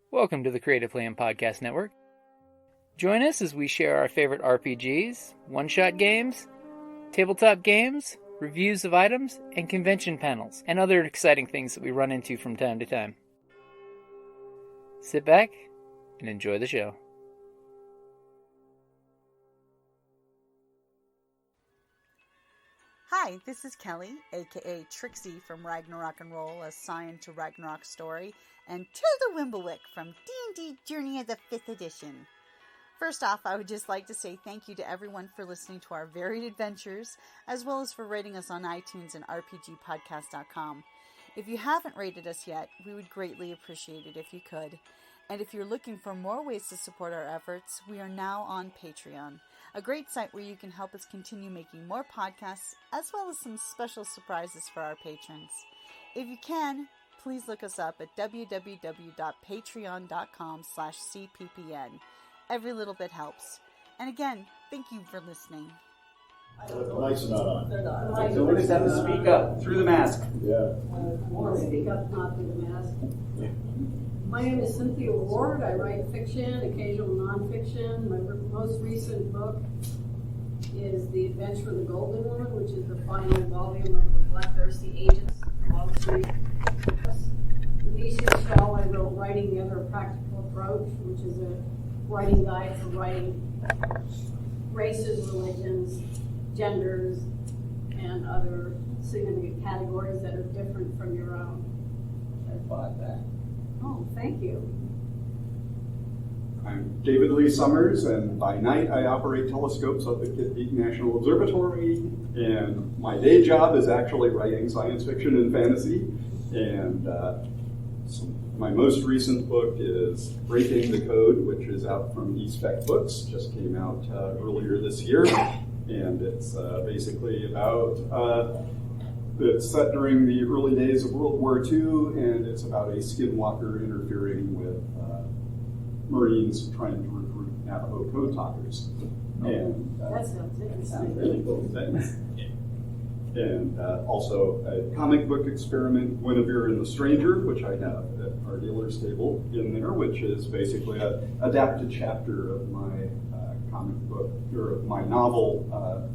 Welcome to the Creative Plan Podcast Network. Join us as we share our favorite RPGs, one-shot games, tabletop games, reviews of items, and convention panels, and other exciting things that we run into from time to time. Sit back and enjoy the show. Hi, this is Kelly, aka Trixie from Ragnarok and Roll, a Scion to Ragnarok story, and To the Wimblewick from D&D Journey of the 5th Edition. First off, I would just like to say thank you to everyone for listening to our varied adventures, as well as for rating us on iTunes and RPGpodcast.com. If you haven't rated us yet, we would greatly appreciate it if you could. And if you're looking for more ways to support our efforts, we are now on Patreon, a great site where you can help us continue making more podcasts, as well as some special surprises for our patrons. If you can, please look us up at www.patreon.com/cppn. Every little bit helps. And again, thank you for listening. The mics are not on. They're not. So we just have to speak up through the mask. Yeah. Want to speak up, not through the mask. My name is Cynthia Ward. I write fiction, occasional nonfiction. My most recent book is The Adventure of the Golden Woman, which is the final volume of the Bloodthirsty Agents of Wall Street. The Theseus Shell, I wrote Writing the Other Practical Approach, which is a writing guide for writing races, religions, genders, and other significant categories that are different from your own. I bought that. Oh, thank you. I'm David Lee Summers, and by night I operate telescopes up at Kitt Peak National Observatory, and my day job is actually writing science fiction and fantasy, and my most recent book is Breaking the Code, which is out from eSpec Books, just came out earlier this year, and it's basically about it's set during the early days of World War II, and it's about a skinwalker interfering with Marines trying to recruit Navajo code talkers. And That sounds interesting. Sounds really cool. Thanks. And also a comic book experiment, Guinevere and the Stranger, which I have at our dealer's table in there, which is basically an adapted chapter of my comic book, or of my novel,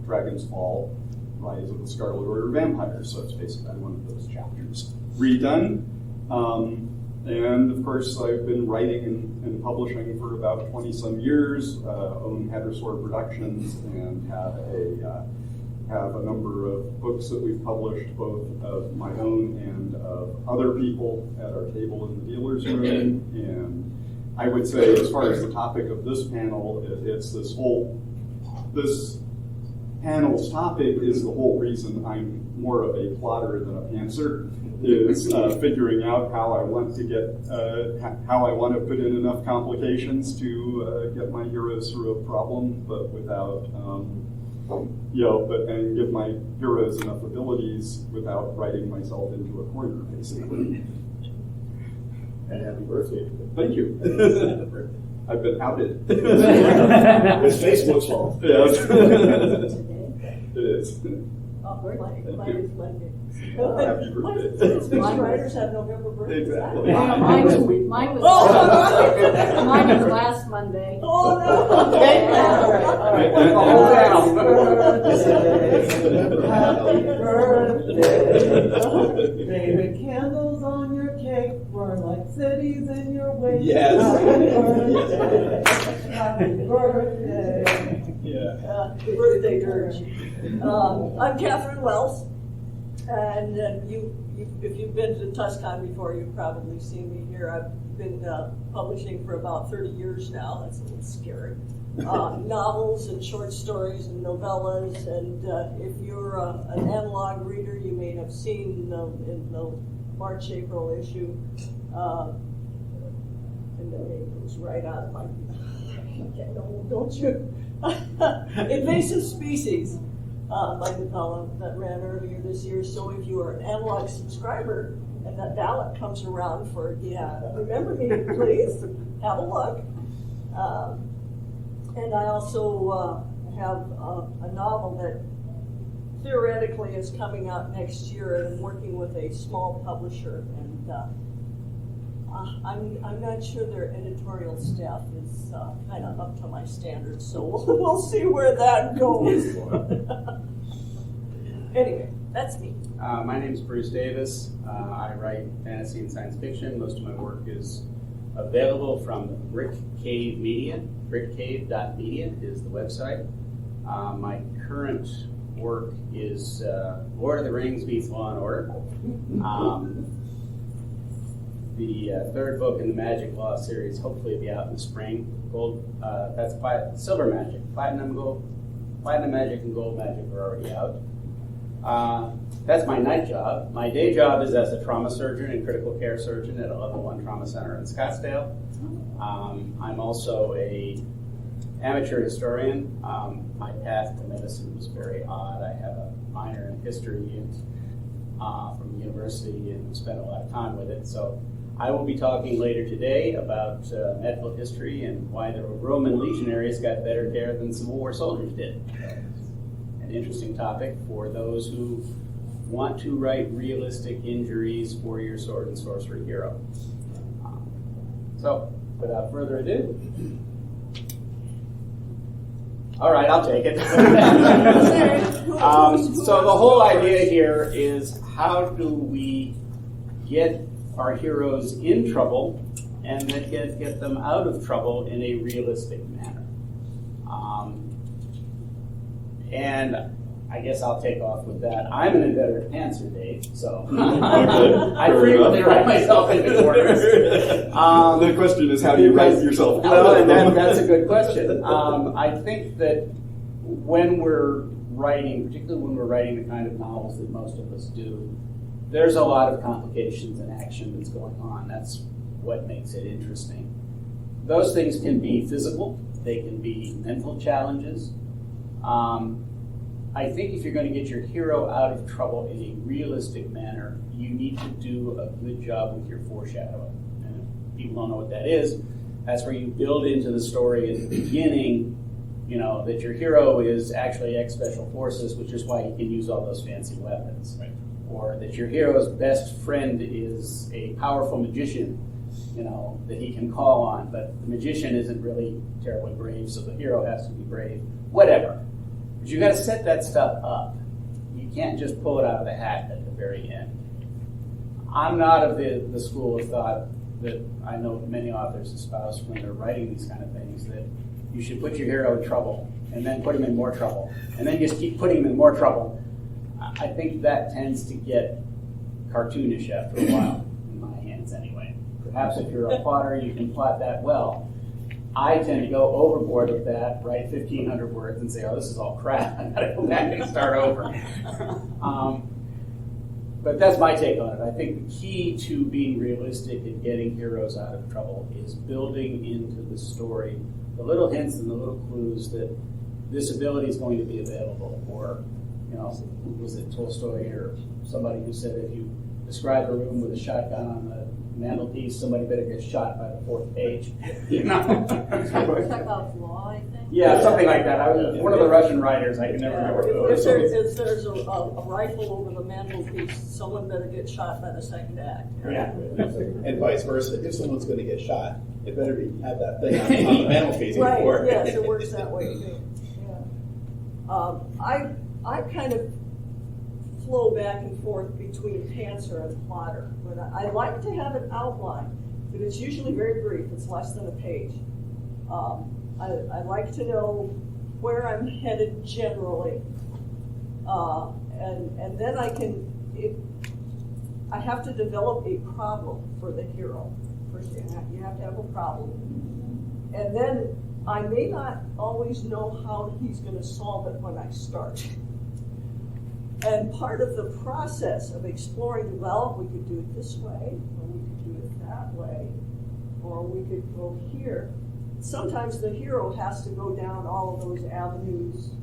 Dragon's Fall, Rise of the Scarlet Order Vampires. So it's basically one of those chapters redone. And of course, I've been writing and publishing for about 20-some years, own Hatterswar Productions, and have a number of books that we've published, both of my own and of other people at our table in the dealer's room. And I would say, as far as the topic of this panel, it's this panel's topic is the whole reason I'm more of a plotter than a pantser, is figuring out how I want to put in enough complications to get my heroes through a problem, but without, and give my heroes enough abilities without writing myself into a corner, basically. And happy birthday. Thank you. I've been outed. It's Facebook's fault. Yes. Today? It is. Oh, Mine is Monday. Happy birthday. Fiction writers have November birthdays. Exactly. Mine was last Monday. Oh, no. Okay. All right. Happy birthday. Baby, candles on your cake burn like cities in your wake. Yes. Happy birthday. Yeah. Birthday dirge. I'm Catherine Wells, and if you've been to TusCon before, you've probably seen me here. I've been publishing for about 30 years now. That's a little scary. Novels and short stories and novellas, and if you're an analog reader, you may have seen in the March-April issue, and the name goes right out of my, don't you? Invasive Species, my novella that ran earlier this year. So if you are an analog subscriber and that ballot comes around for, remember me, please, have a look. And I also have a novel that theoretically is coming out next year, and I'm working with a small publisher, and I'm not sure their editorial staff is kind of up to my standards, so we'll see where that goes. Anyway, that's me. My name is Bruce Davis. I write fantasy and science fiction. Most of my work is available from Brick Cave Media. Brickcave.media is the website. My current work is Lord of the Rings meets Law and Order. The third book in the Magic Law series hopefully will be out in the spring. That's Silver Magic. Platinum Magic and Gold Magic are already out. That's my night job. My day job is as a trauma surgeon and critical care surgeon at a level 1 trauma center in Scottsdale. I'm also a amateur historian. My path to medicine was very odd. I have a minor in history from university and spent a lot of time with it. So I will be talking later today about medical history and why the Roman legionaries got better care than Civil War soldiers did. An interesting topic for those who want to write realistic injuries for your sword and sorcery hero. So, without further ado, all right, I'll take it. So the whole idea here is, how do we get our heroes in trouble and then get them out of trouble in a realistic manner? And I guess I'll take off with that. I'm an inveterate pantser, Dave, so I frequently write myself into corners. The question is, how do you write yourself out? Well, and that's a good question. I think that when we're writing, particularly when we're writing the kind of novels that most of us do, there's a lot of complications and action that's going on. That's what makes it interesting. Those things can be physical. They can be mental challenges. I think if you're going to get your hero out of trouble in a realistic manner, you need to do a good job with your foreshadowing. And if people don't know what that is, that's where you build into the story at the beginning, that your hero is actually ex-special forces, which is why he can use all those fancy weapons. Right. Or that your hero's best friend is a powerful magician, that he can call on, but the magician isn't really terribly brave, so the hero has to be brave. Whatever. But you got to set that stuff up. You can't just pull it out of the hat at the very end. I'm not of the school of thought that I know many authors espouse when they're writing these kind of things, that you should put your hero in trouble and then put him in more trouble and then just keep putting him in more trouble. I think that tends to get cartoonish after a while, in my hands anyway. Perhaps if you're a plotter, you can plot that well. I tend to go overboard with that, write 1,500 words and say, oh, this is all crap. I gotta go back and start over. But that's my take on it. I think the key to being realistic and getting heroes out of trouble is building into the story the little hints and the little clues that this ability is going to be available. Or, was it Tolstoy or somebody who said, if you describe a room with a shotgun on the mantelpiece, somebody better get shot by the 4th page. Chekhov's law, I think. Yeah, something like that. I was one of the Russian writers. I can never remember. If there's a rifle over the mantelpiece, someone better get shot by the second act. Yeah. And vice versa. If someone's going to get shot, it better have that thing on the mantelpiece before. Right, yes, it works that way too. Yeah. I kind of flow back and forth between pantser and plotter. But I like to have an outline, but it's usually very brief. It's less than a page. I like to know where I'm headed generally, and then I have to develop a problem for the hero. First, you have to have a problem, and then I may not always know how he's going to solve it when I start. And part of the process of exploring, well, we could do it this way, or we could do it that way, or we could go here. Sometimes the hero has to go down all of those avenues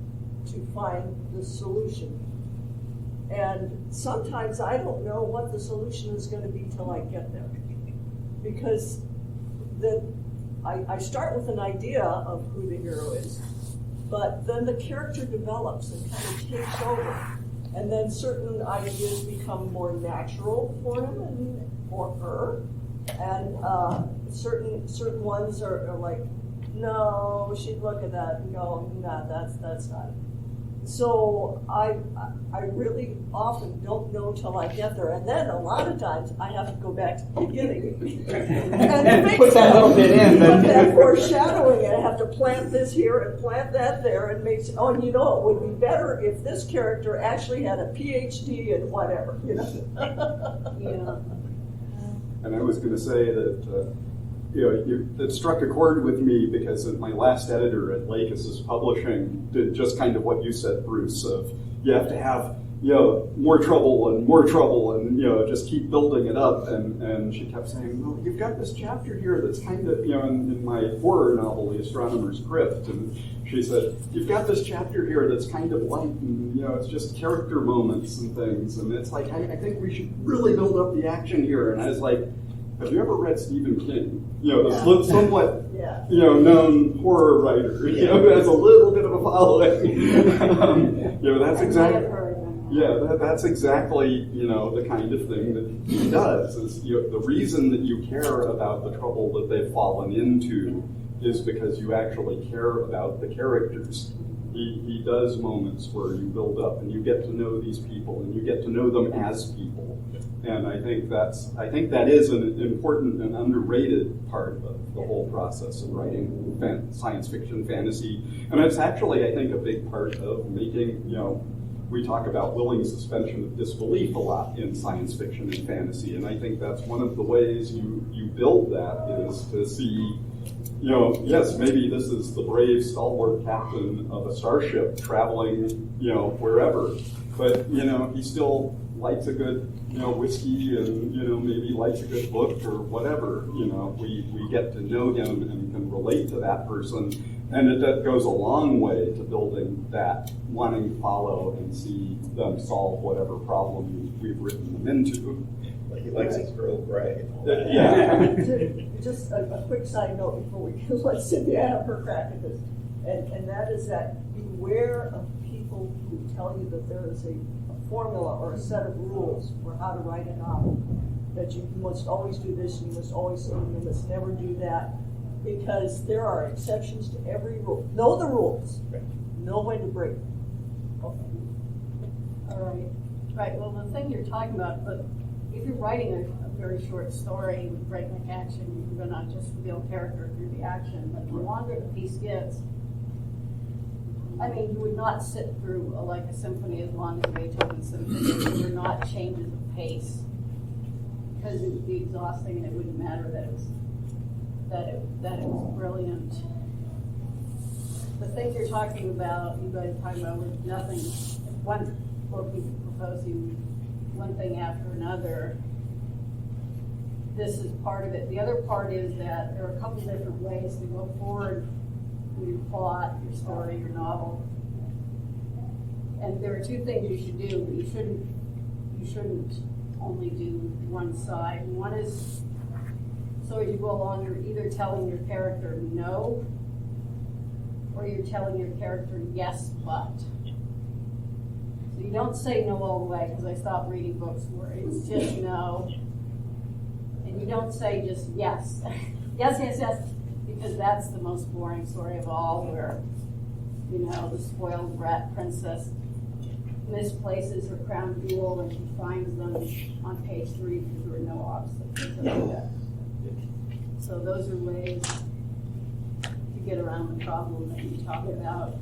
to find the solution. And sometimes I don't know what the solution is going to be till I get there. Because I start with an idea of who the hero is, but then the character develops and kind of takes over. And then certain ideas become more natural for him and for her, And certain ones are like, no, she'd look at that and go, no, that's not. So I really often don't know till I get there, and then a lot of times I have to go back to the beginning and Put that little bit in. Put that foreshadowing, and I have to plant this here and plant that there, and make. Oh, and you know, it would be better if this character actually had a PhD in whatever, you know. Yeah. And I was going to say that. It struck a chord with me because my last editor at Lakis Publishing did just kind of what you said, Bruce, of you have to have, more trouble and, just keep building it up. And she kept saying, well, you've got this chapter here that's kind of, in my horror novel, The Astronomer's Crypt, and she said, you've got this chapter here that's kind of light and, it's just character moments and things. And it's like, I think we should really build up the action here. And I was like, have you ever read Stephen King? The somewhat, known horror writer, who has a little bit of a following. That's exactly, that's exactly, the kind of thing that he does. Is the reason that you care about the trouble that they've fallen into is because you actually care about the characters. He does moments where you build up and you get to know these people and you get to know them as people. And I think that is an important and underrated part of the whole process of writing science fiction, fantasy. And it's actually, I think, a big part of making, we talk about willing suspension of disbelief a lot in science fiction and fantasy. And I think that's one of the ways you build that is to see, yes, maybe this is the brave, stalwart captain of a starship traveling, wherever. But, he still likes a good, whiskey and, maybe likes a good book or whatever. We get to know him and can relate to that person. And that goes a long way to building that, wanting to follow and see them solve whatever problem we've written them into. Like he likes his Earl Grey. Yeah. Just a quick side note before we let Cynthia have her crack at this. And that is that beware of people who tell you that there is a formula or a set of rules for how to write a novel. That you must always do this, you must always say, you must never do that. Because there are exceptions to every rule. Know the rules. Know when to break them. Okay. All right. Right. Well, the thing you're talking about, but if you're writing a very short story with breakneck action, you're going to just build character through the action. But the longer the piece gets, you would not sit through a symphony as long as Beethoven's symphony. There were not changes of pace because it would be exhausting, and it wouldn't matter that it was brilliant. The things you're talking about, you guys are talking about with nothing. One book we proposing one thing after another. This is part of it. The other part is that there are a couple different ways to go forward with your plot, your story, your novel. And there are two things you should do, but you shouldn't only do one side. One is, so as you go along, you're either telling your character no, or you're telling your character yes, but. So you don't say no all the way, because I stopped reading books where it's just no. And you don't say just yes. yes, because that's the most boring story of all, where, the spoiled brat princess misplaces her crown jewel and she finds them on page 3 because there were no obstacles. Like that. So those are ways to get around the problem that you talk about.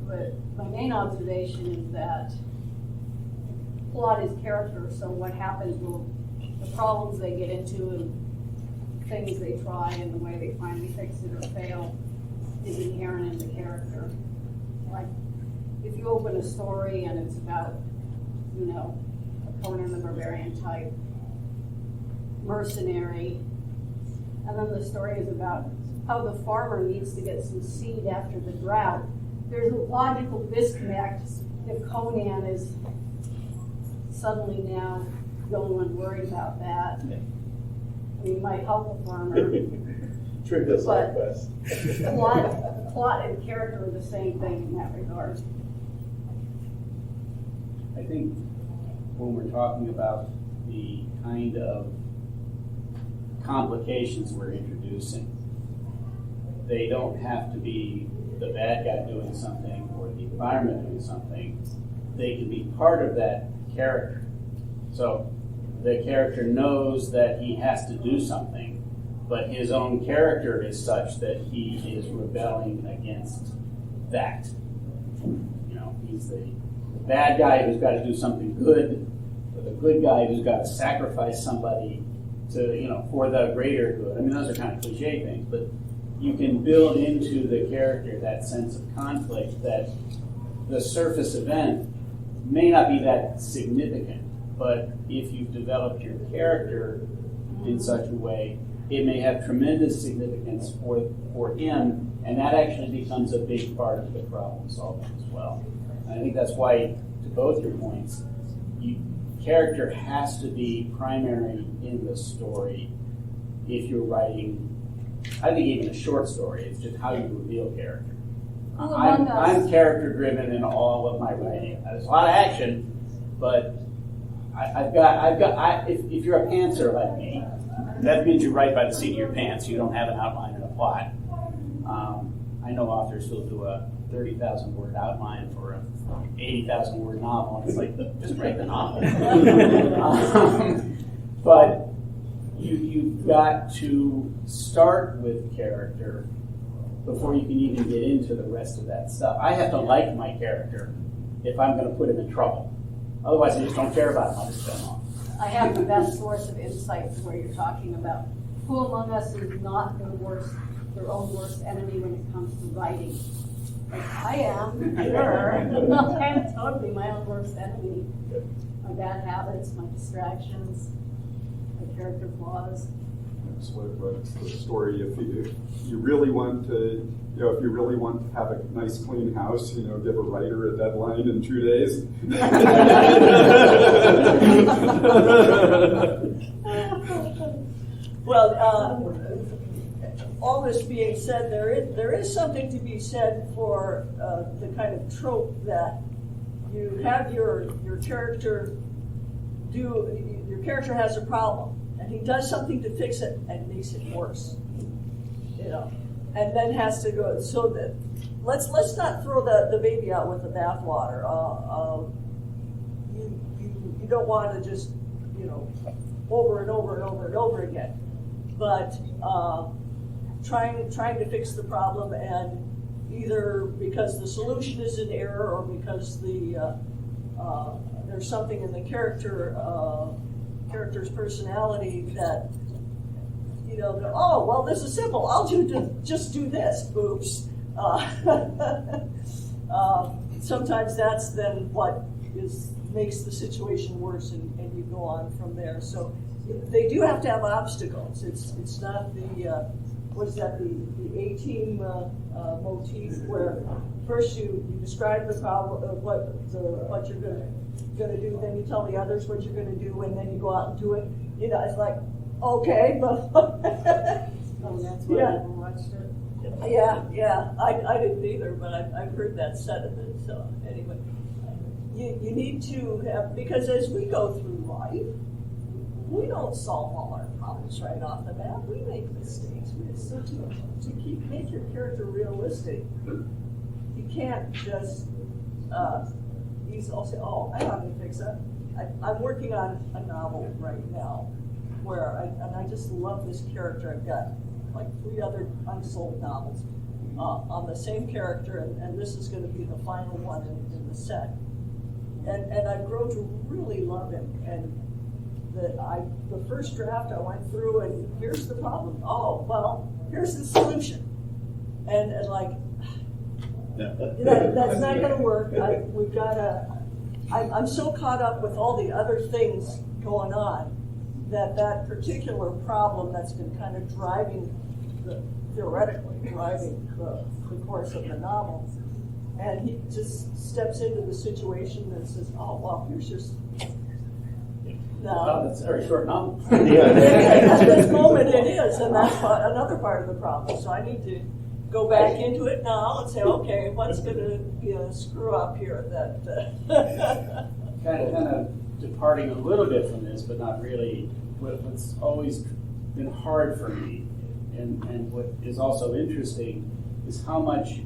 But my main observation is that plot is character, so what happens the problems they get into and things they try and the way they finally fix it or fail is inherent in the character. Like, if you open a story and it's about, a Conan the Barbarian type mercenary, and then the story is about how the farmer needs to get some seed after the drought, there's a logical disconnect if Conan is suddenly now the only one worried about that. He might help the farmer. Trivial side but quest. plot and character are the same thing in that regard. I think when we're talking about the kind of complications we're introducing. They don't have to be the bad guy doing something or the environment doing something. They can be part of that character. So the character knows that he has to do something, but his own character is such that he is rebelling against that. You know, he's the bad guy who's got to do something good, or the good guy who's got to sacrifice somebody to, you know, for the greater good. I mean, those are kind of cliche things, but you can build into the character that sense of conflict that the surface event may not be that significant, but if you've developed your character in such a way, it may have tremendous significance for him, and that actually becomes a big part of the problem solving as well. And I think that's why, to both your points, character has to be primary in the story if you're writing, I think even a short story, it's just how you reveal character. I'm character driven in all of my writing. There's a lot of action, but if you're a pantser like me, that means you write by the seat of your pants. You don't have an outline and a plot. I know authors who'll do a 30,000 word outline for a 80,000 word novel, and it's like, just write the novel. But you've got to start with character before you can even get into the rest of that stuff. I have to like my character if I'm going to put him in trouble. Otherwise, I just don't care about him. I'll just spin off. I have the best source of insight where you're talking about who among us is not their own worst enemy when it comes to writing. Like, I am, sure. I'm totally my own worst enemy. My bad habits, my distractions, my character flaws. That's what's the story. If you really want to, if you really want to have a nice clean house, give a writer a deadline in 2 days. Well, all this being said, there is something to be said for the kind of trope that you have your character your character has a problem, and he does something to fix it and makes it worse, and then has to go. So that let's not throw the baby out with the bathwater. You don't want to just over and over and over and over again, but trying to fix the problem, and either because the solution is an error or because there's something in the character's personality that oh well, this is simple. I'll just do this. Oops. Sometimes that's then what makes the situation worse, and you go on from there. So they do have to have obstacles. It's not the what is that, the A-team motif, where first you describe the problem of what you're going to do, then you tell the others what you're going to do, and then you go out and do it. It's like, okay, but that's why I never watched it. Yeah. I didn't either, but I've heard that said of it. So anyway, you need to have, because as we go through life, we don't solve all our problems right off the bat. We make mistakes. So to make your character realistic, you can't just easily say, "Oh, I know how to fix that." I'm working on a novel right now where I just love this character. I've got like 3 other unsold novels on the same character, and this is going to be the final one in the set. And I've grown to really love him. And the first draft I went through, and here's the problem. Oh, well, here's the solution. And like, that's not going to work. We've got to. I'm so caught up with all the other things going on that particular problem that's been kind of theoretically driving the course of the novel. And he just steps into the situation and says, "Oh, well, here's just." No, that's a very short novel. At this moment it is, and that's another part of the problem. So I need to go back into it now and say, okay, what's going to be a screw up here? That kind of departing a little bit from this, but not really. What's always been hard for me. And what is also interesting is how much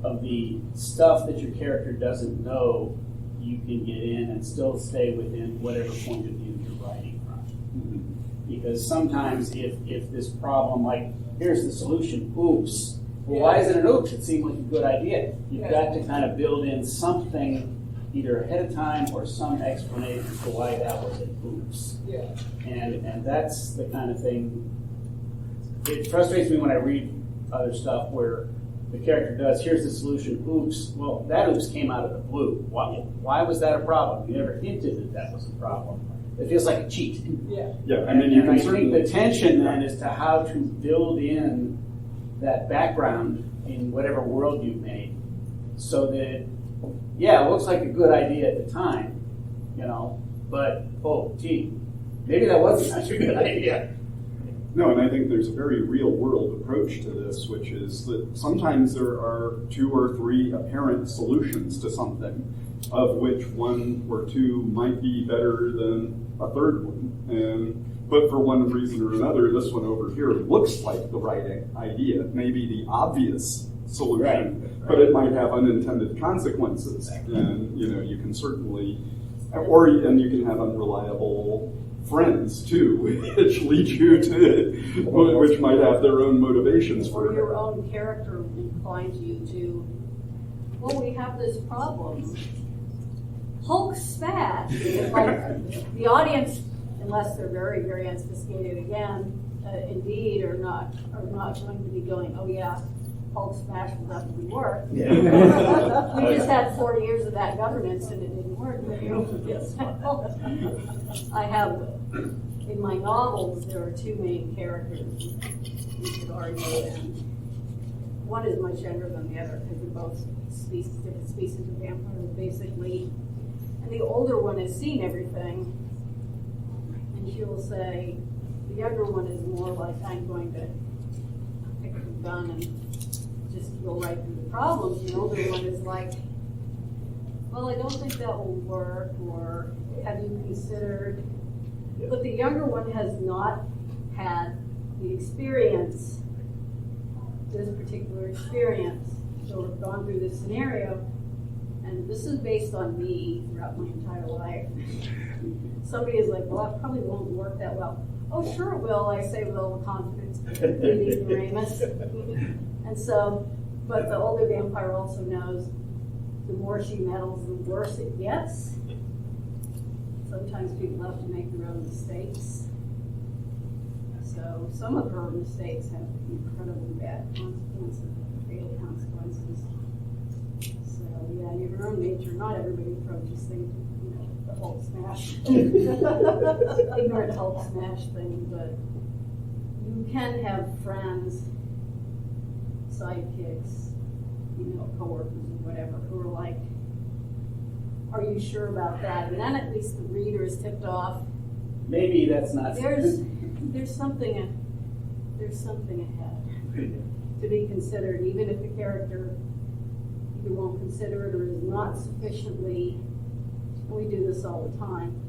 of the stuff that your character doesn't know you can get in and still stay within whatever point of view you're writing from. Mm-hmm. Because sometimes if this problem, like, here's the solution, oops. Well, why is it an oops? It seemed like a good idea. You've got to kind of build in something either ahead of time or some explanation for why that was an oops. Yeah. And that's the kind of thing. It frustrates me when I read other stuff where the character does, here's the solution, oops. Well, that oops came out of the blue. Why was that a problem? You never hinted that was a problem. It feels like a cheat. Yeah. Yeah, I mean, you and can I certainly... think the tension then is to how to build in that background in whatever world you've made so that, yeah, it looks like a good idea at the time, but, oh, gee, maybe that wasn't such a good idea. No, and I think there's a very real-world approach to this, which is that sometimes there are 2 or 3 apparent solutions to something, of which 1 or 2 might be better than a third one. But for one reason or another, this one over here looks like the right idea. It may be the obvious solution, right. But it might have unintended consequences. And you can certainly, and you can have unreliable friends too, which lead you to, which might have their own motivations for or it. your own character inclines you to, well, we have this problem. Hulk spat. Like the audience, unless they're very, very unsophisticated again, indeed, are not going to be going, oh yeah, Hulk smash will definitely work. Yeah. We just had 40 years of that governance and it didn't work. Yes. I have, in my novels, there are 2 main characters, you could argue, and one is much younger than the other because they're both different species of vampires, basically. And the older one has seen everything, and she will say, the younger one is more like, I'm going to pick up a gun and just go right through the problems. The older one is like, well, I don't think that will work, or have you considered? But the younger one has not had the experience, this particular experience. So we've gone through this scenario, and this is based on me throughout my entire life. Somebody is like, well, that probably won't work that well. Oh, sure it will, I say with all the confidence, reading Ramus. And so, but the older vampire also knows the more she meddles, the worse it gets. Sometimes people have to make their own mistakes. So some of her mistakes have incredibly bad consequences, fatal consequences. So yeah, your own nature, not everybody approaches things, the Hulk smash, ignorant Hulk smash thing, but you can have friends, sidekicks, coworkers or whatever, who are like, are you sure about that? And then at least the reader is tipped off. Maybe that's not. There's something ahead to be considered, even if the character either won't consider it or is not sufficiently. We do this all the time,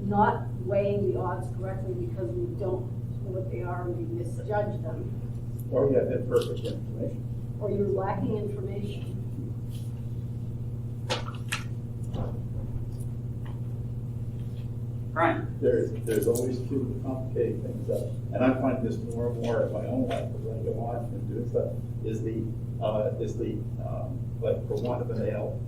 not weighing the odds correctly because we don't know what they are and we misjudge them. Or you have imperfect information. Or you're lacking information. Right. There's always 2 complicating things up, and I'm finding this more and more in my own life as I go on and doing stuff. Is the like for want of a nail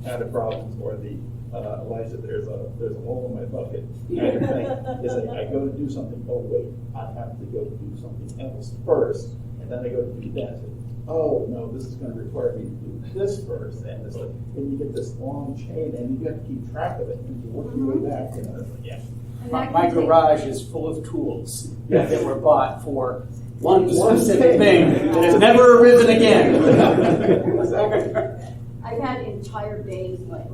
kind of problems, or the Elijah, there's a hole in my bucket kind of thing. Is that I go to do something. Oh wait, I have to go do something else first, and then I go to do that. Oh no, this is going to require me to do this first, and it's like, and you get this long chain, and you have to keep track of it, and you work your way back. Yeah. My garage is full of tools that were bought for one specific thing that has never arisen again. I've had entire days like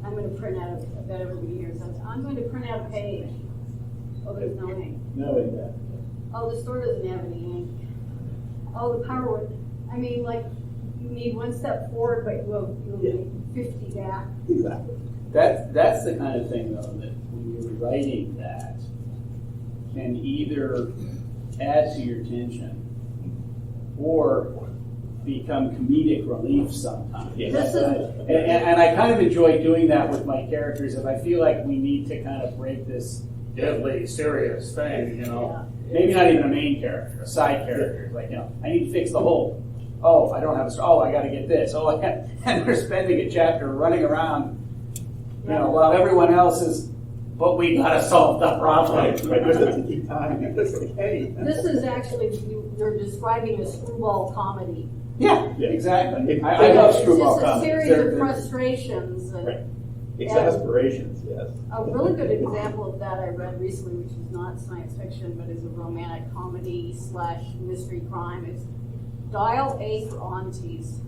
I'm going to print out a bet everybody hears. I'm going to print out a page. Oh, there's no ink. No ink. Oh, the store doesn't have any ink. Oh, the power would. I mean, like, you need 1 step forward, but you'll make 50 back. Exactly. That's the kind of thing, though, that when you're writing that, can either add to your tension or become comedic relief sometimes. Yeah. And I kind of enjoy doing that with my characters if I feel like we need to kind of break this deadly serious thing, you know. Maybe not even a main character, a side character. Like, you know, I need to fix the hole. Oh, I don't have a, oh, I got to get this. Oh, and we're spending a chapter running around, you know, while everyone else is, but we got to solve the problem. This is actually, you're describing a screwball comedy. Yeah, exactly. I love screwball It's just a comedies. series They're- of frustrations. And, Right. Exasperations, yes. A really good example of that I read recently, which is not science fiction, but is a romantic comedy / mystery crime. It's Dial A for Aunties.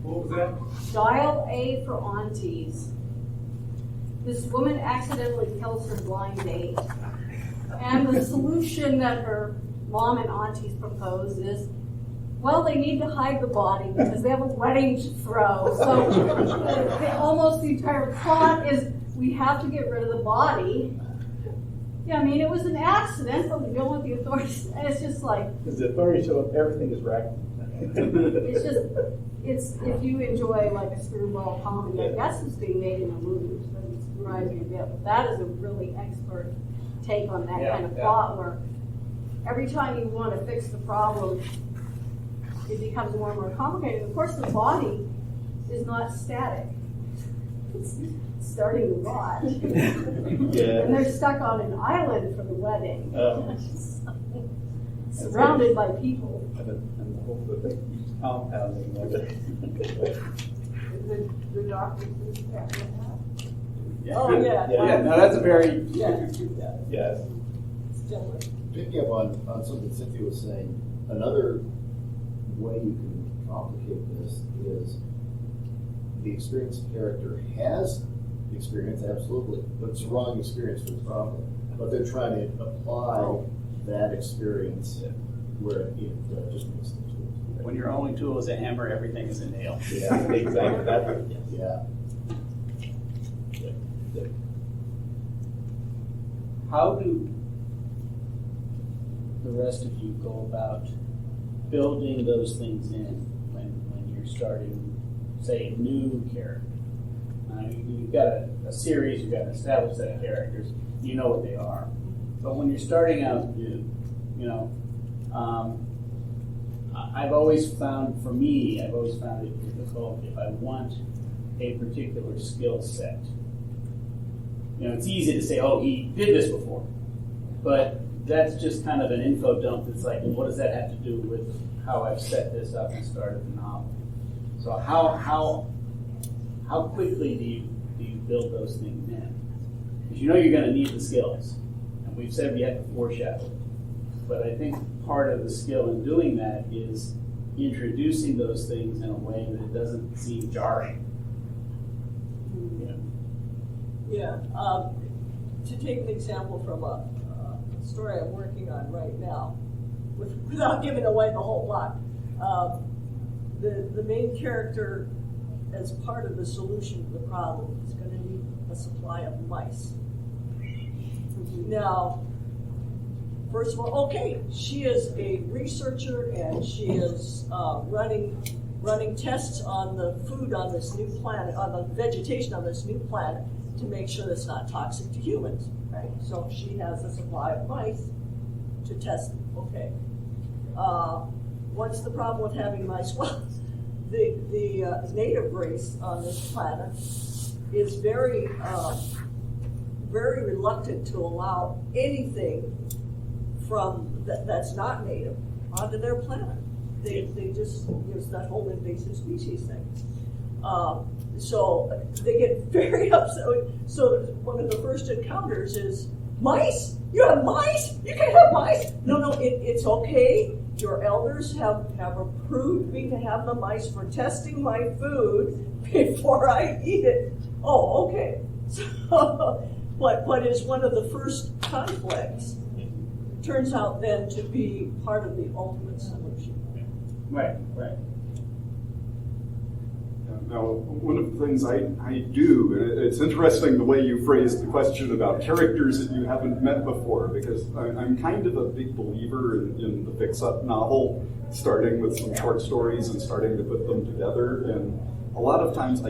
What was that? Dial A for Aunties. This woman accidentally kills her blind date. And the solution that her mom and aunties propose is, well, they need to hide the body because they have a wedding to throw. So almost the entire plot is we have to get rid of the body. Yeah, I mean, it was an accident, but we don't want the authorities. And it's just like, Because the authorities show up, everything is right. it's if you enjoy like a screwball comedy, I guess it's being made in a movie, which doesn't surprise me a bit. But that is a really expert take on that kind of plot where every time you want to fix the problem, it becomes more and more complicated. Of course, the body is not static. It's starting to rot. Yeah. And they're stuck on an island for the wedding. Oh. Surrounded by people. And the whole thing keeps compounding. The doctor says that. Oh, yeah. Yeah, no, that's a very, Yeah. Yes. Still, Picking up on something Cynthia was saying, another way you can complicate this is the experienced character has experience, absolutely, but it's the wrong experience for the problem. But they're trying to apply that experience where it just makes things worse. when your only tool is a hammer, everything is a nail. Yeah, exactly. That, Yeah. How do the rest of you go about building those things in when you're starting, say, a new character? You've got a series, you've got an established set of characters, you know what they are. But when you're starting out new, you know, I've always found it difficult if I want a particular skill set. You know, it's easy to say, oh, he did this before. But that's just kind of an info dump that's like, what does that have to do with how I've set this up and started the novel? So how quickly do you build those things in? Because you know you're going to need the skills. And we've said we have to foreshadow it. But I think part of the skill in doing that is introducing those things in a way that it doesn't seem jarring. Yeah. To take an example from a story I'm working on right now, without giving away the whole plot, the main character, as part of the solution to the problem, is going to need a supply of mice. Now, first of all, okay, she is a researcher and she is running tests on the food on this new planet, on the vegetation on this new planet, to make sure it's not toxic to humans, right? So she has a supply of mice to test them. Okay. What's the problem with having mice? Well, the native race on this planet is very reluctant to allow anything from that's not native onto their planet. They just use that whole invasive species thing. So they get very upset. So one of the first encounters is, mice? You have mice? You can't have mice? No, it's okay. Your elders have approved me to have the mice for testing my food before I eat it. Oh, okay. So, what is one of the first conflicts turns out then to be part of the ultimate solution. Right. Now, one of the things I do, and it's interesting the way you phrased the question about characters that you haven't met before, because I'm kind of a big believer in the fix-up novel, starting with some short stories and starting to put them together. And a lot of times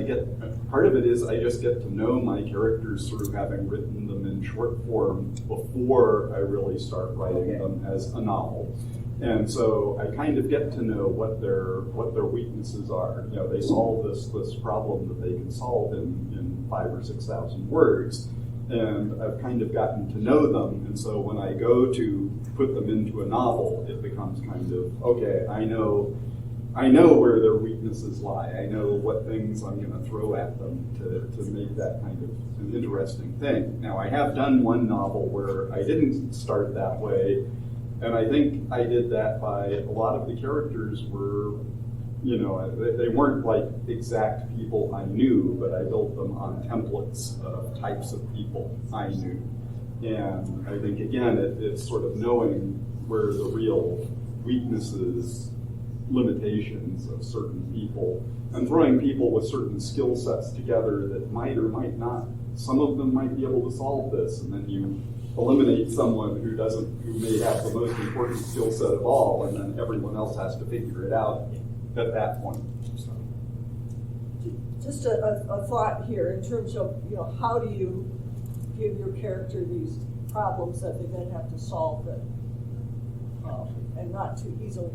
part of it is I just get to know my characters through having written them in short form before I really start writing them as a novel. And so I kind of get to know what their weaknesses are. You know, they solve this problem that they can solve in 5,000 or 6,000 words, and I've kind of gotten to know them. And so when I go to put them into a novel, it becomes kind of, okay, I know where their weaknesses lie. I know what things I'm going to throw at them to make that kind of an interesting thing. Now, I have done one novel where I didn't start that way. And I think I did that by a lot of the characters were, you know, they weren't like exact people I knew, but I built them on templates of types of people I knew. And I think, again, it's sort of knowing where the real weaknesses, limitations of certain people, and throwing people with certain skill sets together that might or might not, some of them might be able to solve this, and then you eliminate someone who may have the most important skill set of all, and then everyone else has to figure it out at that point. So. Just a thought here in terms of, you know, how do you give your character these problems that they then have to solve them, and not too easily.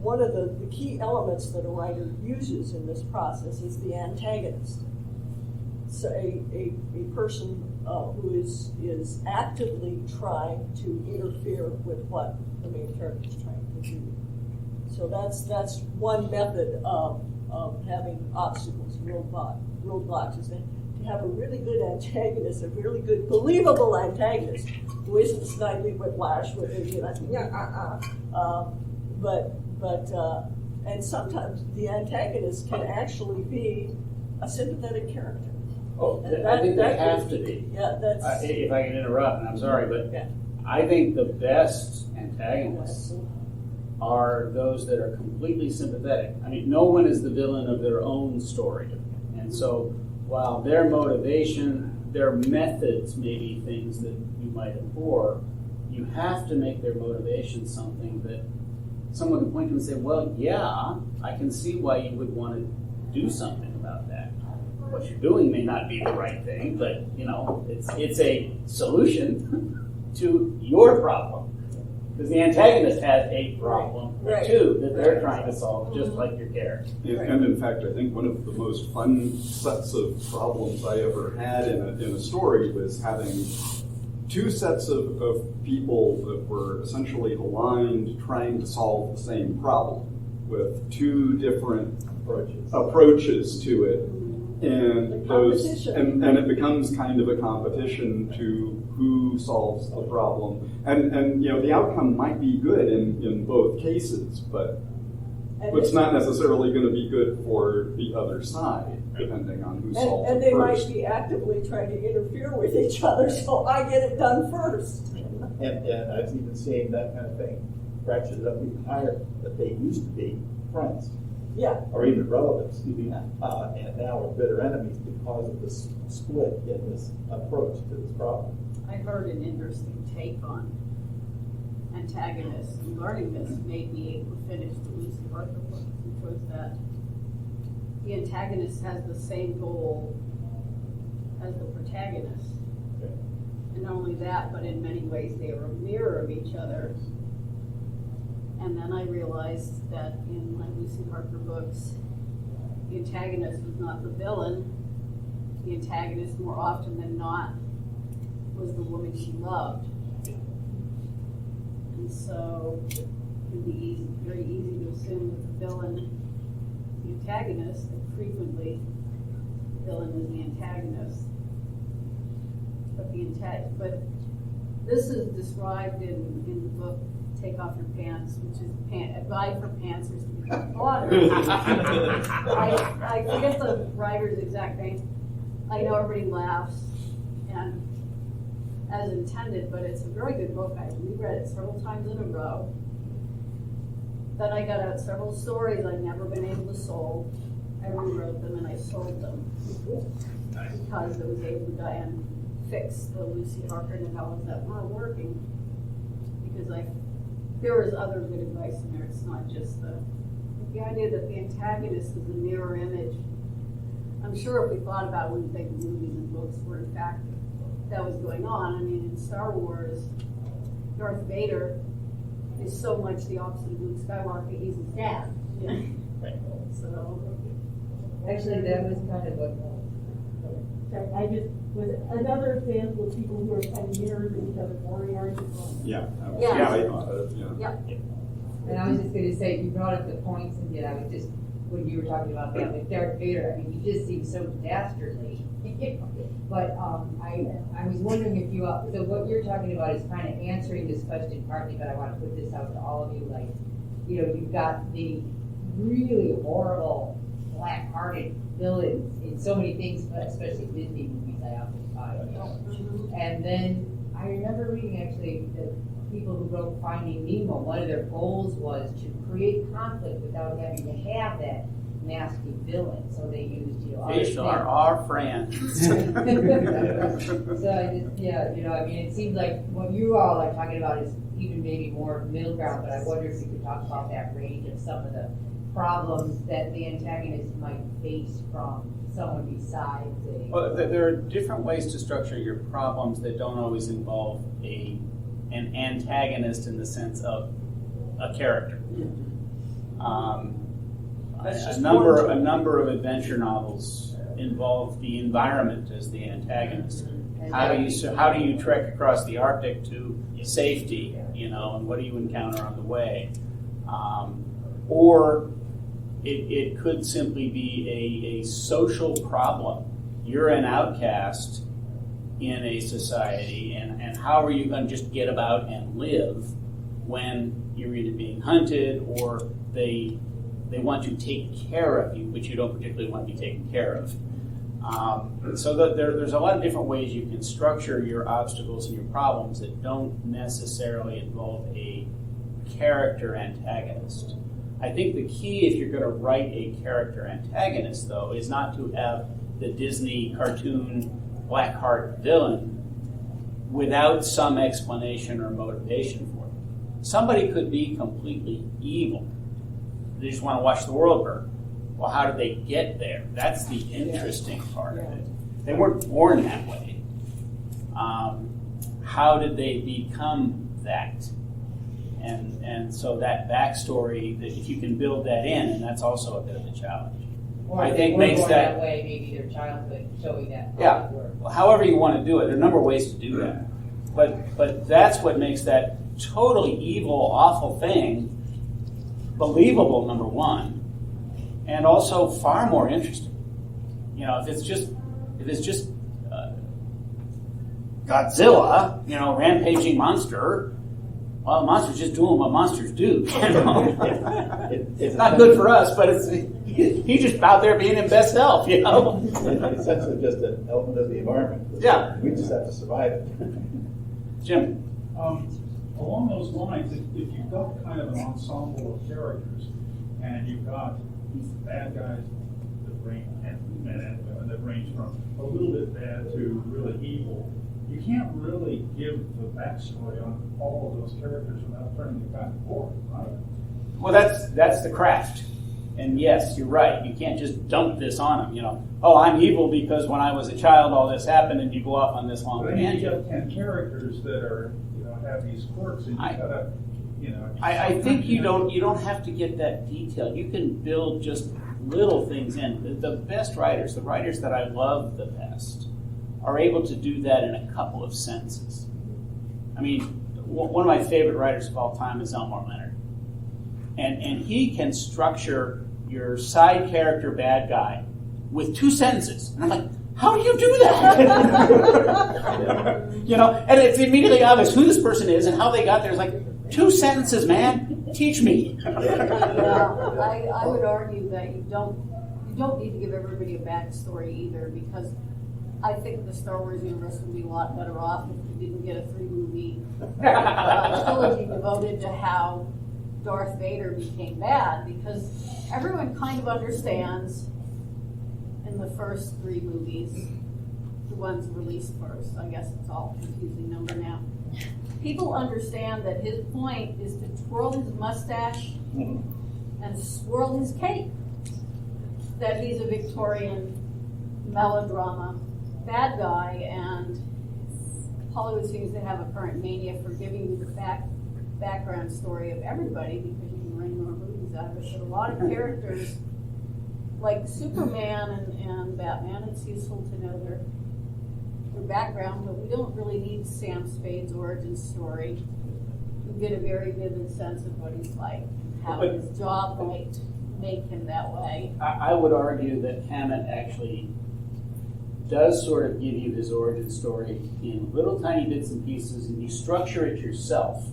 One of the key elements that a writer uses in this process is the antagonist. So a person who is actively trying to interfere with what the main character is trying to do. So that's one method of having obstacles, roadblocks, is to have a really good antagonist, a really good believable antagonist who isn't Snidely Whiplash with and sometimes the antagonist can actually be a sympathetic character. Oh, I think they have to be. Yeah, that's. If I can interrupt, and I'm sorry, but Yeah. I think the best antagonists are those that are completely sympathetic. I mean, no one is the villain of their own story. And so while their motivation, their methods may be things that you might abhor, you have to make their motivation something that someone can point to and say, well, yeah, I can see why you would want to do something about that. What you're doing may not be the right thing, but you know, it's a solution to your problem. Because the antagonist has a problem too that they're trying to solve, just like your character. And in fact, I think one of the most fun sets of problems I ever had in a story was having two sets of people that were essentially aligned trying to solve the same problem with two different approaches to it. And it becomes kind of a competition to who solves the problem. And you know, the outcome might be good in both cases, but it's not necessarily going to be good for the other side, depending on who solves it And they first. might be actively trying to interfere with each other, so I get it done first. And I've even seen that kind of thing ratcheted up even higher, that they used to be friends. Yeah. Or even relatives, and now are bitter enemies because of this split in this approach to this problem. I heard an interesting take on antagonists. And learning this made me able to finish the Lucy Harper book, which was that the antagonist has the same goal as the protagonist. Okay. And not only that, but in many ways they are a mirror of each other. And then I realized that in my Lucy Harper books, the antagonist was not the villain. The antagonist, more often than not, was the woman she loved. And so it can be very easy to assume that the villain is the antagonist, and frequently the villain is the antagonist. But this is described in the book Take Off Your Pants, which is a guide for pantsers to become plotters. I forget the writer's exact name. I know everybody laughs, and as intended, but it's a very good book. I reread it several times in a row. Then I got out several stories I'd never been able to solve. I rewrote them and I sold them because I was able to die and fix the Lucy Harker novellas that weren't working. Because there was other good advice in there. It's not just the idea that the antagonist is a mirror image. I'm sure if we thought about it, we'd think movies and books were in fact that was going on. I mean, in Star Wars, Darth Vader is so much the opposite of Luke Skywalker. He's his dad. Yeah. So actually, that was kind of what. I just was another example of people who are kind of mirrors of each other's warriors. Yeah. Yeah. And I was just going to say, you brought up the points, and yet I was just, when you were talking about that with Darth Vader, I mean, he just seems so dastardly. But I was wondering if you, so what you're talking about is kind of answering this question partly, but I want to put this out to all of you, like, you know, you've got the really horrible, black-hearted villains in so many things, but especially Disney movies, I often find. And then I remember reading actually that people who wrote Finding Nemo, one of their goals was to create conflict without having to have that nasty villain. So they used, you know, Fish are our friends. So I just, yeah, you know, I mean, it seems like what you all are talking about is even maybe more middle ground, but I wonder if we could talk about that range of some of the problems that the antagonist might face from someone besides a... Well, there are different ways to structure your problems that don't always involve an antagonist in the sense of a character. A number of adventure novels involve the environment as the antagonist. How do you trek across the Arctic to safety? You know, and what do you encounter on the way? Or it could simply be a social problem. You're an outcast in a society, and how are you going to just get about and live when you're either being hunted or they want to take care of you, but you don't particularly want to be taken care of. So there's a lot of different ways you can structure your obstacles and your problems that don't necessarily involve a character antagonist. I think the key, if you're going to write a character antagonist, though, is not to have the Disney cartoon Blackheart villain without some explanation or motivation for it. Somebody could be completely evil. They just want to watch the world burn. Well, how did they get there? That's the interesting part of it. They weren't born that way. How did they become that? And so that backstory, that if you can build that in, and that's also a bit of a challenge. Or I think makes that way, maybe their childhood showing that. Yeah. Well, however you want to do it, there are a number of ways to do that. But that's what makes that totally evil, awful thing believable, number one, and also far more interesting. You know, if it's just Godzilla, you know, rampaging monster. Well, monsters just doing what monsters do. You know? It's not good for us, but he's just out there being his best self, you know. It's essentially just an element of the environment. Yeah. We just have to survive it. Jim. Along those lines, if you've got kind of an ensemble of characters, and you've got bad guys that range, and men and women that range from a little bit bad to really evil, you can't really give the backstory on all of those characters without turning it back and forth, right? Well, that's the craft. And yes, you're right. You can't just dump this on them. You know, oh, I'm evil because when I was a child all this happened, and you go off on this long tangent. You have 10 characters that are, you know, have these quirks, and you gotta, you know. I think you don't have to get that detailed. You can build just little things in. The best writers, the writers that I love the best, are able to do that in a couple of sentences. I mean, one of my favorite writers of all time is Elmer Leonard. And he can structure your side character bad guy with 2 sentences. And I'm like, how do you do that? You know, and it's immediately obvious who this person is and how they got there. It's like, 2 sentences, man. Teach me. Well, I would argue that you don't need to give everybody a backstory either, because I think the Star Wars universe would be a lot better off if we didn't get a 3-movie trilogy devoted to how Darth Vader became bad, because everyone kind of understands in the first 3 movies, the ones released first, I guess it's all a confusing number now. People understand that his point is to twirl his mustache and swirl his cape. That he's a Victorian melodrama bad guy, and Hollywood seems to have a current mania for giving you the background story of everybody because you can wring more movies out of it. But a lot of characters, like Superman and Batman, it's useful to know their background, but we don't really need Sam Spade's origin story. We get a very vivid sense of what he's like, how his job might make him that way. I would argue that Hammett actually does sort of give you his origin story in little tiny bits and pieces, and you structure it yourself.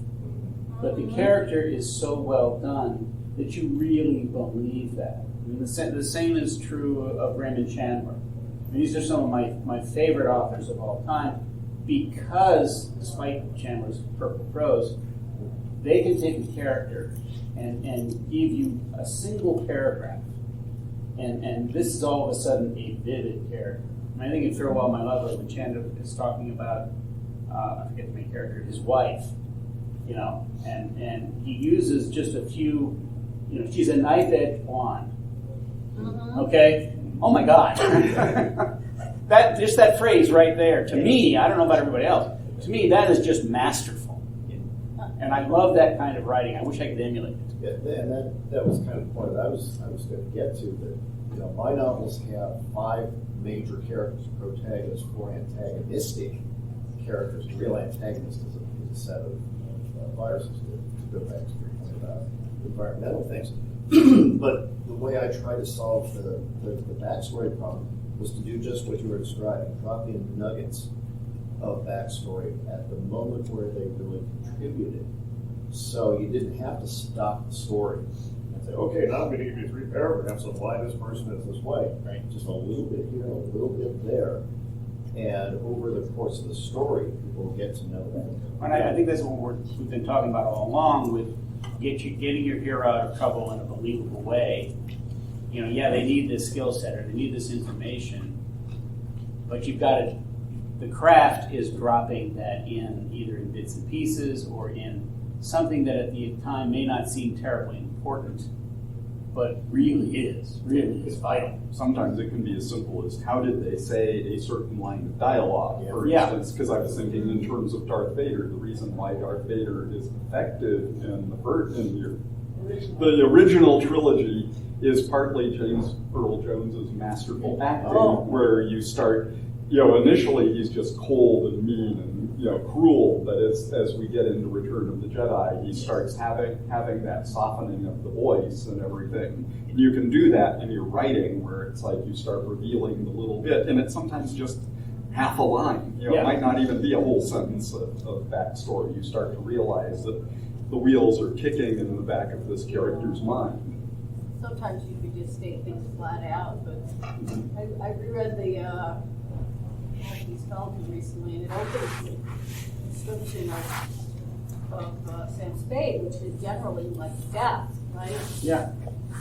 But the character is so well done that you really believe that. I mean, the same is true of Raymond Chandler. I mean, these are some of my favorite authors of all time because, despite Chandler's purple prose, they can take a character and give you a single paragraph. And this is all of a sudden a vivid character. I think in Farewell, My Lover, when Chandler is talking about, I forget the main character, his wife, and he uses just a few, she's a knife-edge blonde. Okay? Oh my God. that phrase right there, to me, I don't know about everybody else, to me that is just masterful. And I love that kind of writing. I wish I could emulate it. Yeah, and that was kind of the point that I was going to get to, that my novels have 5 major characters, protagonists, 4 antagonistic characters. The real antagonist is a set of viruses, to go back to your point about environmental things. But the way I try to solve the backstory problem was to do just what you were describing, drop in nuggets of backstory at the moment where they really contributed. So you didn't have to stop the story and say, okay, now I'm going to give you 3 paragraphs of why this person is this way. Right? Just a little bit here, a little bit there. And over the course of the story, people get to know that. And I think that's what we've been talking about all along with getting your hero out of trouble in a believable way. They need this skill set or they need this information, but you've got to, the craft is dropping that in either in bits and pieces or in something that at the time may not seem terribly important, but really is vital. Sometimes it can be as simple as, how did they say a certain line of dialogue, for instance, because I was thinking in terms of Darth Vader, the reason why Darth Vader is effective in the original trilogy is partly James Earl Jones's masterful acting, where you start, initially he's just cold and mean and cruel, but as we get into Return of the Jedi, he starts having that softening of the voice and everything. You can do that in your writing, where it's like you start revealing the little bit, and it's sometimes just half a line. It might not even be a whole sentence of backstory. You start to realize that the wheels are kicking in the back of this character's mind. Sometimes you could just state things flat out, but I reread the Skeleton recently, and it opens the description of Sam Spade, which is generally like death, right? Yeah.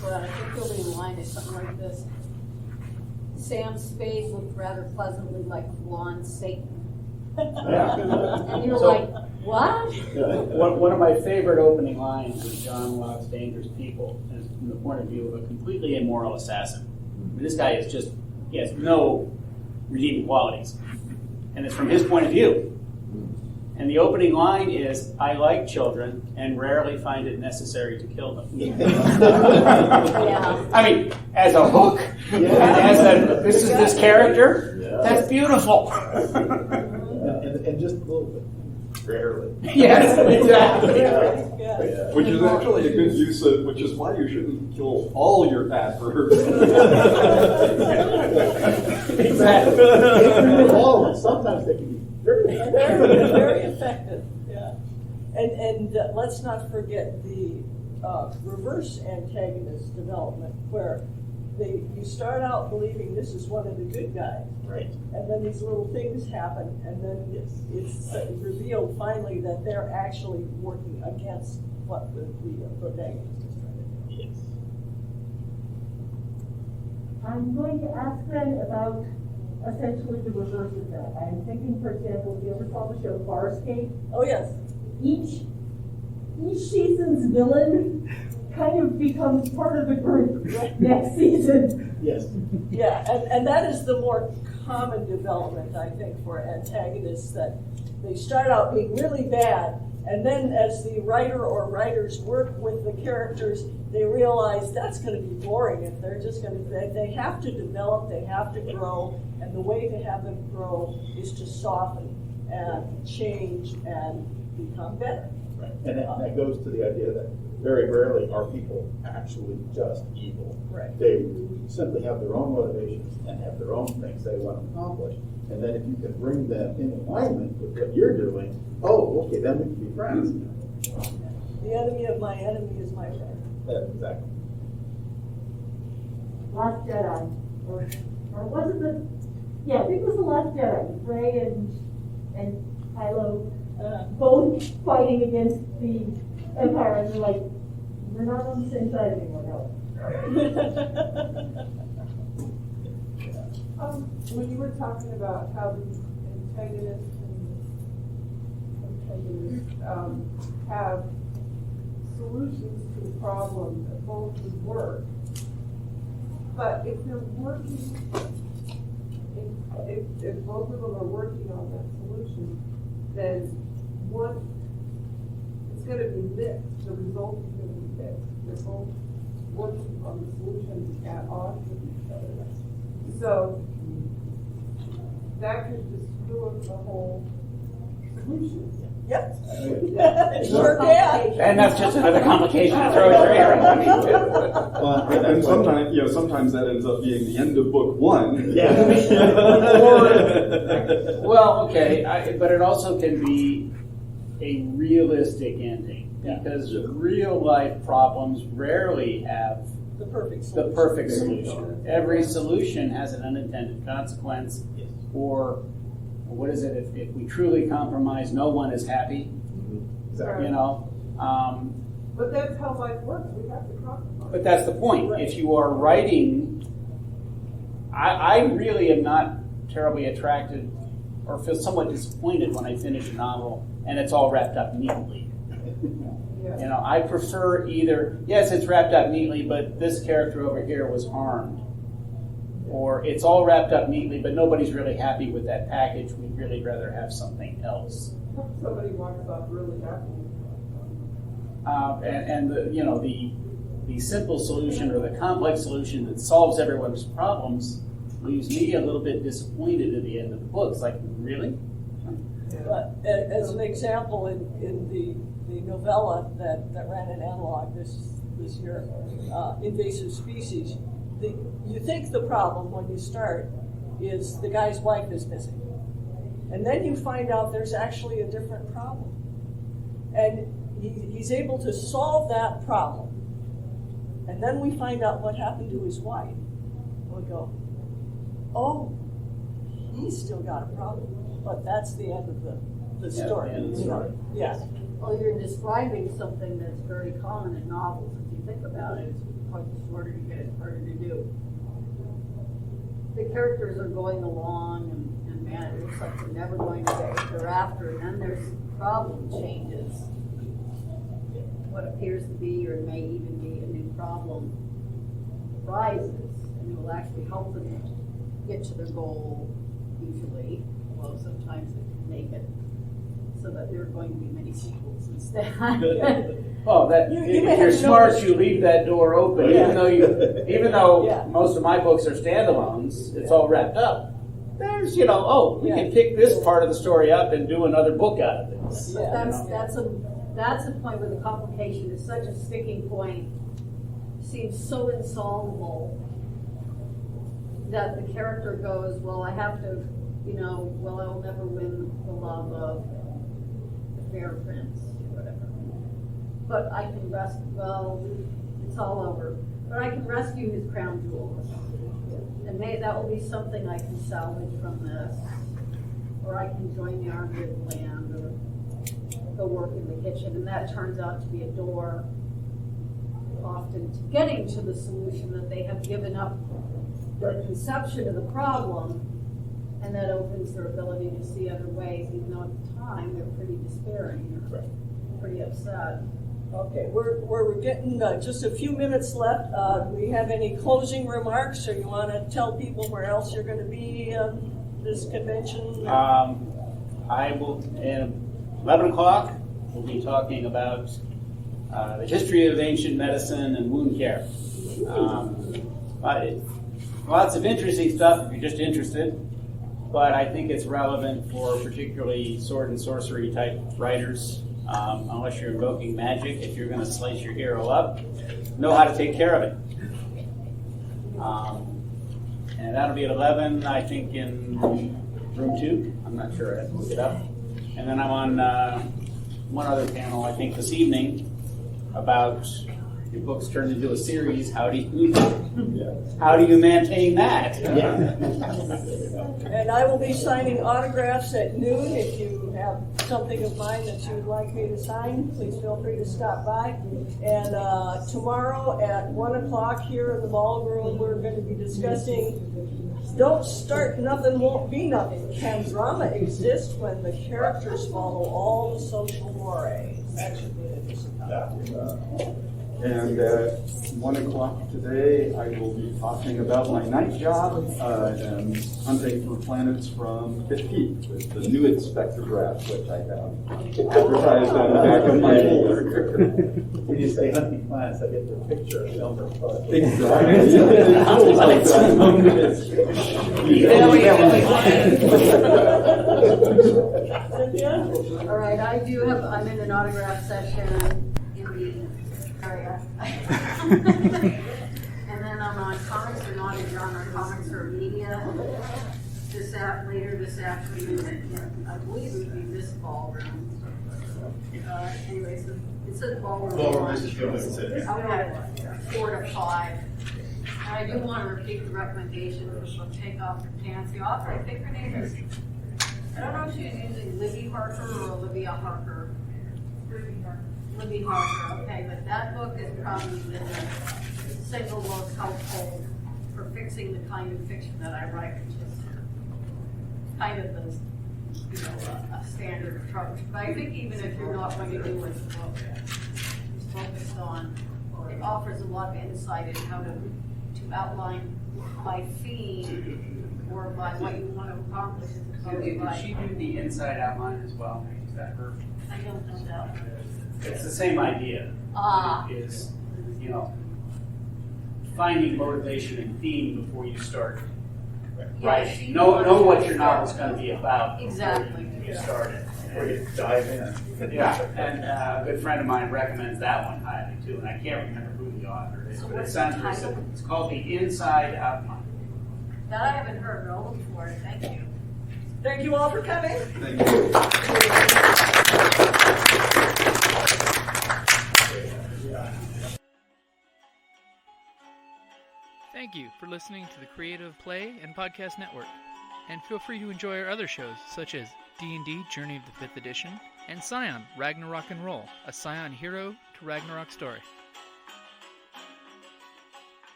But I think the opening line is something like this: Sam Spade looked rather pleasantly like blonde Satan. And you're like, what? One of my favorite opening lines of John Locke's Dangerous People is from the point of view of a completely immoral assassin. I mean, this guy is he has no redeeming qualities. And it's from his point of view. And the opening line is, I like children and rarely find it necessary to kill them. I mean, as a hook, and as this is this character, that's beautiful. and just a little bit. Rarely. Yes, exactly. Which is actually a good use of, which is why you shouldn't kill all your adverbs. Exactly. Sometimes they can be very effective. Yeah. And let's not forget the reverse antagonist development, where you start out believing this is one of the good guys. Right. And then these little things happen, and then it's revealed finally that they're actually working against what the protagonist is trying to do. Yes. I'm going to ask then about essentially the reverse of that. I'm thinking, for example, if you ever saw the show Farscape, Oh, yes. each season's villain kind of becomes part of the group next season. Yes. Yeah, and that is the more common development, I think, for antagonists, that they start out being really bad, and then as the writer or writers work with the characters, they realize that's going to be boring if they're just going to, they have to develop, they have to grow, and the way to have them grow is to soften and change and become better. Right. And that goes to the idea that very rarely are people actually just evil. Right. They simply have their own motivations and have their own things they want to accomplish. And then if you can bring them in alignment with what you're doing, oh, okay, then we can be friends. The enemy of my enemy is my friend. Exactly. Last Jedi, or was it the? Yeah, I think it was the Last Jedi. Rey and Kylo both fighting against the Empire, and they're like, we're not on the same side anymore now. When you were talking about how the antagonists have solutions to the problem that both would work, but if they're working, if both of them are working on that solution, then one, it's going to be mixed. The result is going to be mixed. They're both working on the solution at odds with each other. So that could just ruin the whole solution. Yep. Sure can. And that's just another complication to throw in there. And sometimes that ends up being the end of book one. Yeah. Well, okay, but it also can be a realistic ending, because real life problems rarely have The perfect solution. Every solution has an unintended consequence, or what is it? If we truly compromise, no one is happy. Exactly. You know. But that's how life works. We have to compromise. But that's the point. If you are writing, I really am not terribly attracted, or feel somewhat disappointed when I finish a novel and it's all wrapped up neatly. You know, I prefer either, yes, it's wrapped up neatly, but this character over here was harmed. Or it's all wrapped up neatly, but nobody's really happy with that package. We'd really rather have something else. Somebody walks off really happy. And the simple solution or the complex solution that solves everyone's problems leaves me a little bit disappointed at the end of the book. It's like, really? But as an example, in the novella that ran in Analog this year, Invasive Species, you think the problem when you start is the guy's wife is missing. And then you find out there's actually a different problem. And he's able to solve that problem. And then we find out what happened to his wife. We go, oh, he's still got a problem. But that's the end of the story. Yes. Well, you're describing something that's very common in novels. If you think about it, it's quite the shorter you get, it's harder to do. The characters are going along, and man, it looks like they're never going to get what they're after, and then there's problem changes. What appears to be, or may even be, a new problem rises, and it will actually help them get to their goal, usually. Well, sometimes it can make it so that there are going to be many sequels instead. Well, if you're smart, you leave that door open, even though most of my books are standalones. It's all wrapped up. There's, we can pick this part of the story up and do another book out of this. But that's a point where the complication is such a sticking point, seems so insoluble that the character goes, well, I have to, I'll never win the love of the fair prince, or whatever. But I can rest, It's all over. But I can rescue his crown jewels. And that will be something I can salvage from this. Or I can join the Army of the Land, or go work in the kitchen. And that turns out to be a door often to getting to the solution, that they have given up the conception of the problem, and that opens their ability to see other ways, even though at the time they're pretty despairing or pretty upset. Okay, we're getting just a few minutes left. Do we have any closing remarks, or you want to tell people where else you're going to be this convention? I will, at 11 o'clock, we'll be talking about the history of ancient medicine and wound care. Lots of interesting stuff if you're just interested, but I think it's relevant for particularly sword and sorcery type writers. Unless you're invoking magic, if you're going to slice your hero up, know how to take care of it. And that'll be at 11, I think, in room 2. I'm not sure. I have to look it up. And then I'm on one other panel, I think, this evening about your book's turned into a series. How do you maintain that? And I will be signing autographs at noon. If you have something of mine that you would like me to sign, please feel free to stop by. And tomorrow at 1 o'clock here in the ballroom, we're going to be discussing Don't Start Nothing Won't Be Nothing. Can drama exist when the characters follow all the social mores? That should be an interesting topic. And at 1 o'clock today, I will be talking about my night job and hunting for planets from 15 with the new spectrograph, which I have advertised on the back of my folder. When you say hunting planets, I get the picture of Elmer. All right, I'm in an autograph session in the area. And then I'm on comics or not genre, comics or media. Later this afternoon, I believe it would be this ballroom. Anyways, it says ballroom. Ballroom is good. Okay, 4 to 5. And I do want to repeat the recommendation of Take Off Your Pants. The author, I think her name is, I don't know if she's using Libby Harker or Olivia Harker. Libby Harker, okay, but that book has probably been the single most helpful for fixing the kind of fiction that I write, which is kind of a standard approach. But I think even if you're not going to do it, the book is focused on, it offers a lot of insight in how to outline by theme or by what you want to accomplish in the book. Did she do the inside outline as well? Is that her? I don't know that. It's the same idea. Is, finding motivation and theme before you start writing. Know what your novel's going to be about. Exactly. Before you start it. Before you dive in. Yeah, and a good friend of mine recommends that one highly too, and I can't remember who the author is, but it sounds very simple. It's called The Inside Outline. That I haven't heard, but I'll look for it. Thank you. Thank you all for coming. Thank you. Thank you for listening to the Creative Play and Podcast Network. And feel free to enjoy our other shows, such as D&D Journey of the 5th Edition and Scion Ragnarok and Roll, a Scion hero to Ragnarok story.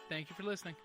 Thank you for listening.